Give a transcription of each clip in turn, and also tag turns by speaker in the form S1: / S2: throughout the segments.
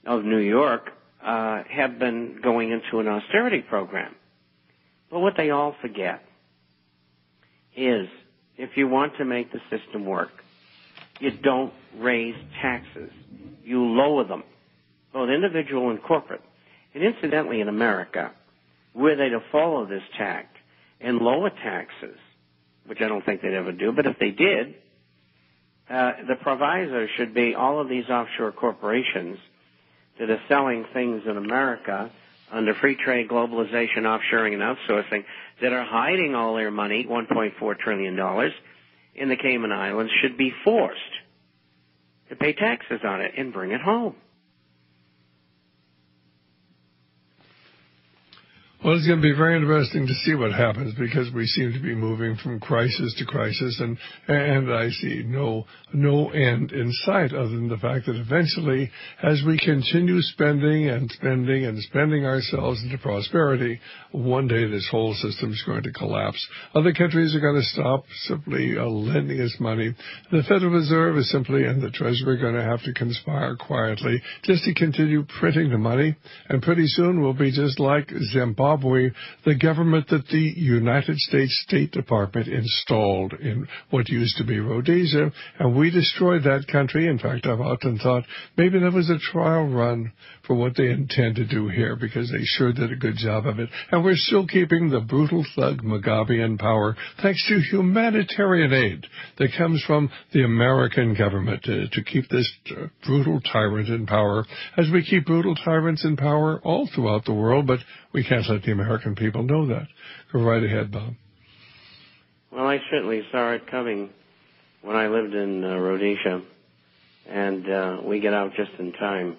S1: of New York have been going into an austerity program. But what they all forget is if you want to make the system work, you don't raise taxes. You lower them, both individual and corporate. And incidentally, in America, were they to follow this tact and lower taxes, which I don't think they'd ever do, but if they did, the proviso should be all of these offshore corporations that are selling things in America under free trade, globalization, offshoring, and outsourcing, that are hiding all their money, $1.4 trillion, in the Cayman Islands, should be forced to pay taxes on it and bring it home.
S2: Well, it's going to be very interesting to see what happens, because we seem to be moving from crisis to crisis, and I see no end in sight, other than the fact that eventually, as we continue spending ourselves into prosperity, one day this whole system is going to collapse. Other countries are going to stop simply lending us money. The Federal Reserve is simply, and the Treasury, are going to have to conspire quietly just to continue printing the money, and pretty soon we'll be just like Zimbabwe, the government that the United States State Department installed in what used to be Rhodesia, and we destroyed that country. In fact, I've often thought maybe that was a trial run for what they intend to do here, because they sure did a good job of it. And we're still keeping the brutal thug Mugabe in power, thanks to humanitarian aid that comes from the American government to keep this brutal tyrant in power, as we keep brutal tyrants in power all throughout the world, but we can't let the American people know that. Go right ahead, Bob.
S1: Well, I certainly saw it coming when I lived in Rhodesia, and we get out just in time.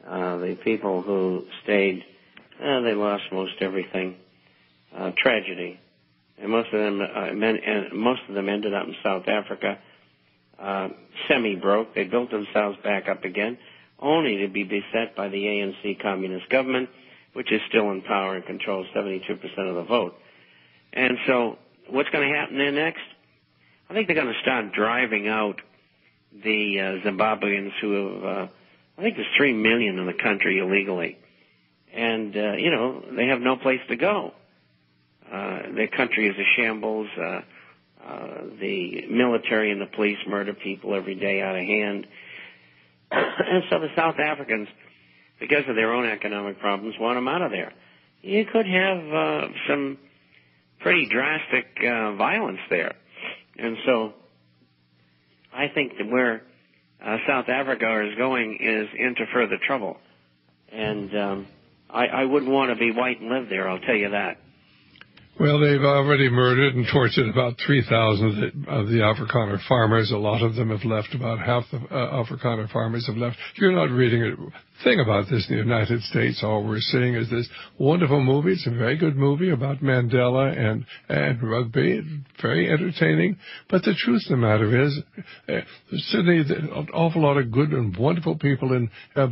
S1: The people who stayed, they lost most everything. Tragedy, and most of them ended up in South Africa, semi-broke. They built themselves back up again, only to be beset by the ANC communist government, which is still in power and controls 72% of the vote. And so what's going to happen there next? I think they're going to start driving out the Zimbabweans who have, I think there's 3 million in the country illegally. And, they have no place to go. Their country is a shambles. The military and the police murder people every day out of hand. And so the South Africans, because of their own economic problems, want them out of there. You could have some pretty drastic violence there. And so I think that where South Africa is going is into further trouble. And I wouldn't want to be white and live there, I'll tell you that.
S2: Well, they've already murdered and tortured about 3,000 of the Afrikaner farmers. A lot of them have left. About half the Afrikaner farmers have left. You're not reading a thing about this in the United States. All we're seeing is this wonderful movie. It's a very good movie about Mandela and rugby. Very entertaining. But the truth of the matter is, Sydney, an awful lot of good and wonderful people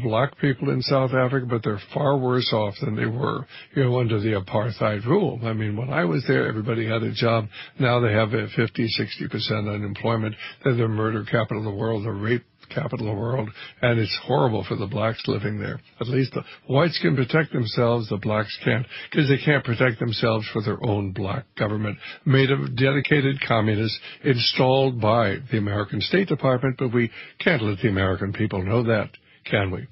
S2: black people in South Africa, but they're far worse off than they were, under the apartheid rule. I mean, when I was there, everybody had a job. Now they have a 50-60% unemployment. They're the murder capital of the world, the rape capital of the world, and it's horrible for the blacks living there. At least the whites can protect themselves, the blacks can't, because they can't protect themselves for their own black government, made of dedicated communists installed by the American State Department, but we can't let the American people know that, can we?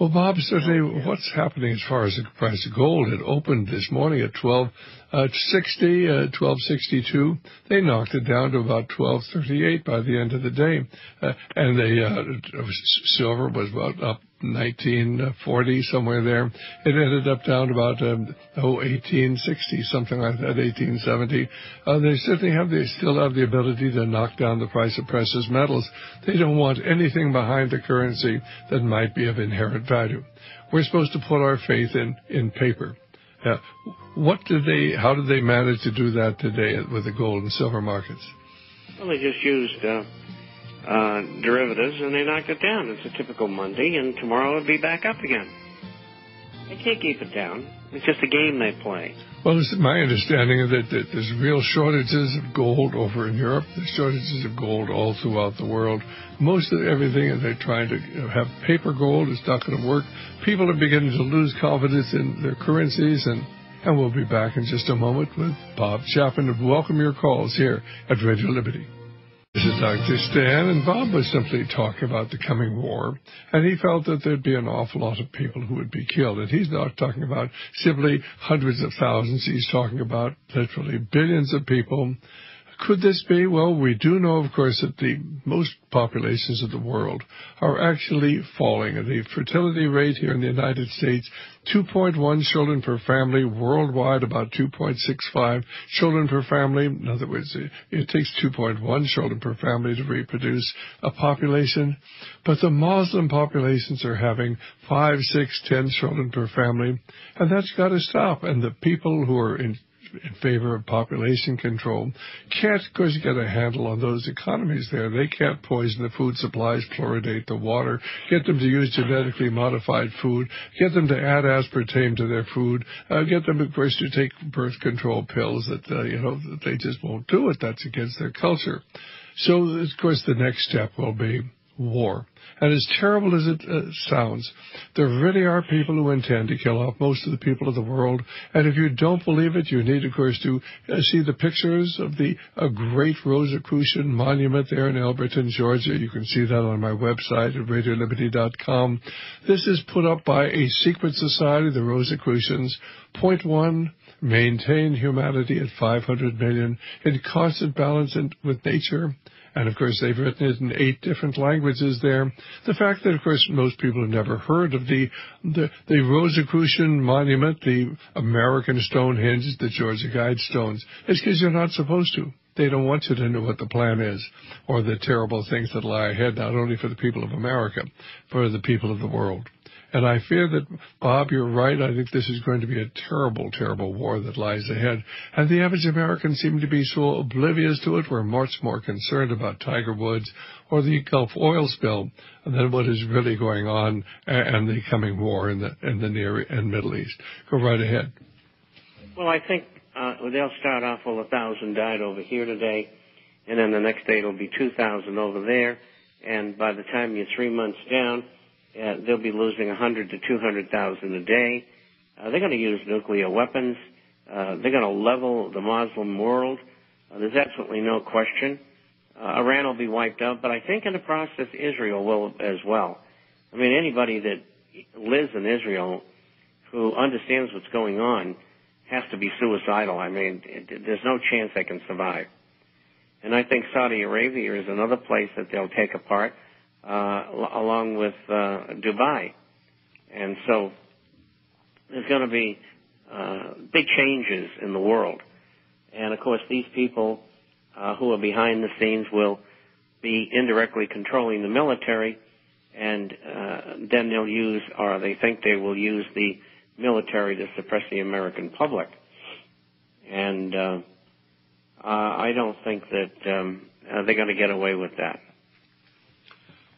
S2: Well, Bob, certainly what's happening as far as the price of gold? It opened this morning at $12.62. They knocked it down to about $12.38 by the end of the day. And silver was about up 1940, somewhere there. It ended up down to about 1860, something like that, 1870. They still have the ability to knock down the price of precious metals. They don't want anything behind the currency that might be of inherent value. We're supposed to put our faith in paper. How did they manage to do that today with the gold and silver markets?
S1: Well, they just used derivatives, and they knocked it down. It's a typical Monday, and tomorrow it'll be back up again. They can't keep it down. It's just a game they play.
S2: Well, it's my understanding that there's real shortages of gold over in Europe. There's shortages of gold all throughout the world. Most of everything, and they're trying to have paper gold. It's not going to work. People are beginning to lose confidence in their currencies, and we'll be back in just a moment with Bob Chapman. Welcome your calls here at Radio Liberty. This is Dr. Stan, and Bob was simply talking about the coming war, and he felt that there'd be an awful lot of people who would be killed. And he's not talking about simply hundreds of thousands. He's talking about literally billions of people. Could this be? Well, we do know, of course, that the most populations of the world are actually falling. And the fertility rate here in the United States, 2.1 children per family. Worldwide, about 2.65 children per family. In other words, it takes 2.1 children per family to reproduce a population. But the Muslim populations are having 5, 6, 10 children per family. And that's got to stop. And the people who are in favor of population control can't, of course, get a handle on those economies there. They can't poison the food supplies, fluoridate the water, get them to use genetically modified food, get them to add aspartame to their food, get them, of course, to take birth control pills that they just won't do it. That's against their culture. So, of course, the next step will be war. And as terrible as it sounds, there really are people who intend to kill off most of the people of the world. And if you don't believe it, you need, of course, to see the pictures of the great Rosicrucian monument there in Elberton, Georgia. You can see that on my website at RadioLiberty.com. This is put up by a secret society, the Rosicrucians. Point 1, maintain humanity at 500 million in constant balance with nature. And, of course, they've written it in 8 different languages there. The fact that, of course, most people have never heard of the Rosicrucian monument, the American Stonehenge, the Georgia Guidestones, is because you're not supposed to. They don't want you to know what the plan is or the terrible things that lie ahead, not only for the people of America, for the people of the world. And I fear that, Bob, you're right. I think this is going to be a terrible, terrible war that lies ahead. And the average American seems to be so oblivious to it. We're much more concerned about Tiger Woods or the Gulf oil spill than what is really going on and the coming war in the Near and Middle East. Go right ahead.
S1: Well, I think they'll start off with 1,000 died over here today, and then the next day it'll be 2,000 over there. And by the time you're 3 months down, they'll be losing 100 to 200,000 a day. They're going to use nuclear weapons. They're going to level the Muslim world. There's absolutely no question. Iran will be wiped out, but I think in the process Israel will as well. I mean, anybody that lives in Israel who understands what's going on has to be suicidal. I mean, there's no chance they can survive. And I think Saudi Arabia is another place that they'll take apart, along with Dubai. And so there's going to be big changes in the world. And, of course, these people who are behind the scenes will be indirectly controlling the military, and then they'll use, or they think they will use the military to suppress the American public. And I don't think that they're going to get away with that.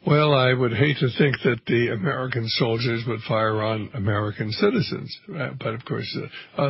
S2: Well, I would hate to think that the American soldiers would fire on American citizens. But, of course,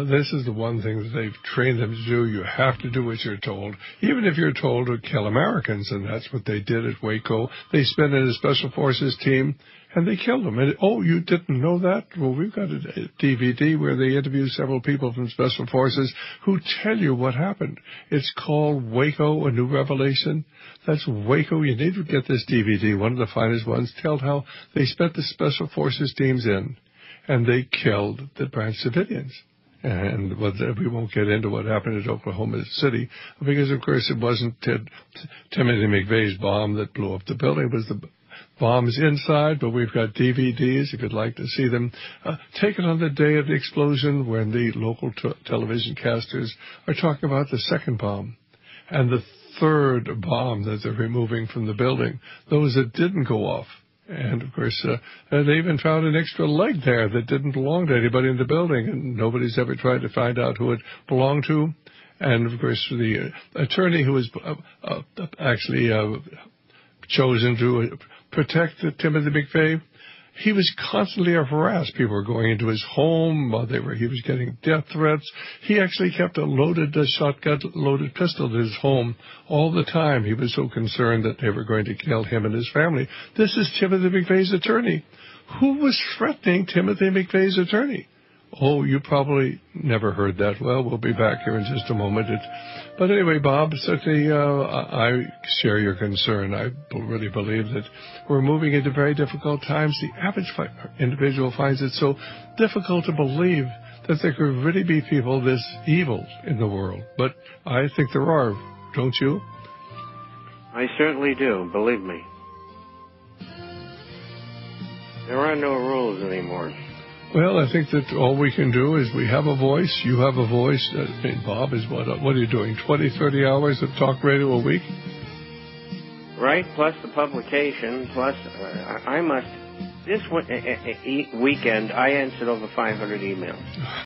S2: this is the one thing that they've trained them to do. You have to do what you're told, even if you're told to kill Americans. And that's what they did at Waco. They spent in a special forces team, and they killed them. And, oh, you didn't know that? Well, we've got a DVD where they interview several people from special forces who tell you what happened. It's called Waco, A New Revelation. That's Waco. You need to get this DVD, one of the finest ones. Tell how they spent the special forces teams in, and they killed the branch civilians. And we won't get into what happened at Oklahoma City, because, of course, it wasn't Timothy McVeigh's bomb that blew up the building. It was the bombs inside, but we've got DVDs if you'd like to see them. Taken on the day of the explosion, when the local television casters are talking about the second bomb and the third bomb that they're removing from the building, those that didn't go off. And, of course, they even found an extra leg there that didn't belong to anybody in the building, and nobody's ever tried to find out who it belonged to. And, of course, the attorney who was actually chosen to protect Timothy McVeigh, he was constantly harassed. People were going into his home. He was getting death threats. He actually kept a loaded shotgun, loaded pistol in his home all the time. He was so concerned that they were going to kill him and his family. This is Timothy McVeigh's attorney. Who was threatening Timothy McVeigh's attorney? Oh, you probably never heard that. Well, we'll be back here in just a moment. But anyway, Bob, certainly I share your concern. I really believe that we're moving into very difficult times. The average individual finds it so difficult to believe that there could really be people this evil in the world. But I think there are, don't you?
S1: I certainly do, believe me. There are no rules anymore.
S2: Well, I think that all we can do is we have a voice, you have a voice. Bob, is what are you doing, 20, 30 hours of talk radio a week?
S1: Right, plus the publication, plus this weekend I answered over 500 emails.